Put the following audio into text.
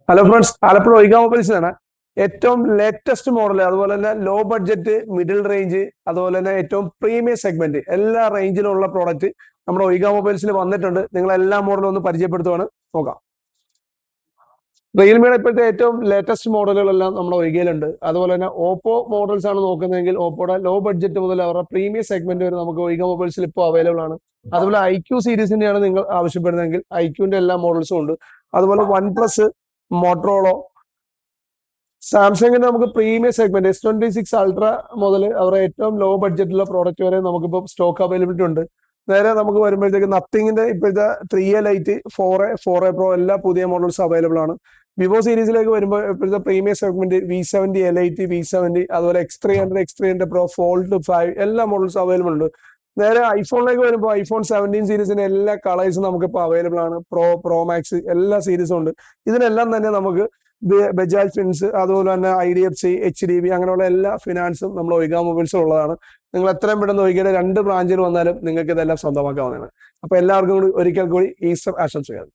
Hello friends, Alappuzha ഒയ്ഗ മൊബൈൽസിലാണ് ഏറ്റവും latest model, അതുപോലെ തന്നെ ലോ ബഡ്ജറ്റ്, മിഡിൽ റേഞ്ച്, അതുപോലെ തന്നെ ഏറ്റവും പ്രീമിയം സെഗ്മെന്റ് എല്ലാ റേഞ്ചിലുള്ള പ്രോഡക്റ്റ് നമ്മുടെ ഒയ്ഗ മൊബൈൽസിൽ വന്നിട്ടുണ്ട്. നിങ്ങൾ എല്ലാ മോഡലും ഒന്ന് പരിചയപ്പെടുത്തുവാണ്. നോക്കാം. റിയൽമിയുടെ ഇപ്പോഴത്തെ ഏറ്റവും ലേറ്റസ്റ്റ് മോഡലുകളെല്ലാം നമ്മുടെ ഒയ്ഗയിലുണ്ട്. അതുപോലെ തന്നെ ഓപ്പോ മോഡൽസ് ആണ് നോക്കുന്നതെങ്കിൽ ഓപ്പോയുടെ ലോ ബഡ്ജറ്റ് മുതൽ അവരുടെ പ്രീമിയം സെഗ്മെന്റ് വരെ നമുക്ക് ഒയ്ഗ മൊബൈൽസിൽ ഇപ്പോൾ അവൈലബിൾ ആണ്. അതുപോലെ ഐക്യു സീരീസിന്റെയാണ് നിങ്ങൾ ആവശ്യപ്പെടുന്നതെങ്കിൽ ഐക്യുവിന്റെ എല്ലാ മോഡൽസും ഉണ്ട്. അതുപോലെ വൺ പ്ലസ്, മോട്ടറോളോ, സാംസങ്ങിന്റെ നമുക്ക് പ്രീമിയം സെഗ്മെന്റ് S26 അൾട്ര മുതൽ അവരുടെ ഏറ്റവും ലോ ബഡ്ജറ്റുള്ള പ്രോഡക്റ്റ് വരെ നമുക്കിപ്പോൾ സ്റ്റോക്ക് അവൈലബിലിറ്റി ഉണ്ട്. നേരെ നമുക്ക് വരുമ്പോഴത്തേക്ക് നത്തിങ്ങിന്റെ ഇപ്പോഴത്തെ 3A ലൈറ്റ്, 4A പ്രോ എല്ലാ പുതിയ മോഡൽസ് അവൈലബിൾ ആണ്. വിവോ സീരീസിലേക്ക് വരുമ്പോൾ ഇപ്പോഴത്തെ premium segment V70 Lite, V70, അതുപോലെ X300, X300 Pro, Fold 5 എല്ലാ മോഡൽസും അവൈലബിൾ ഉണ്ട്. നേരെ ഐഫോണിലേക്ക് വരുമ്പോൾ ഐഫോൺ 17 സീരീസിന്റെ എല്ലാ കളേഴ്സും നമുക്കിപ്പോൾ അവൈലബിൾ ആണ്. പ്രോ മാക്സ് എല്ലാ സീരീസും ഉണ്ട്. ഇതിനെല്ലാം തന്നെ നമുക്ക് ബജാജ് ഫിൻസ്, അതുപോലെ തന്നെ IDFC, HDB അങ്ങനെയുള്ള എല്ലാ ഫിനാൻസും നമ്മൾ ഒയ്ഗ മൊബൈൽസിൽ ഉള്ളതാണ്. നിങ്ങൾ എത്രയും പെട്ടെന്ന് ഒയ്ഗയുടെ 2 ബ്രാഞ്ചിൽ വന്നാലും നിങ്ങൾക്ക് ഇതെല്ലാം സ്വന്തമാക്കാവുന്നതാണ്. അപ്പൊ എല്ലാവർക്കും കൂടി ഒരിക്കൽ കൂടി ഈസ്റ്റർ ആശംസകൾ.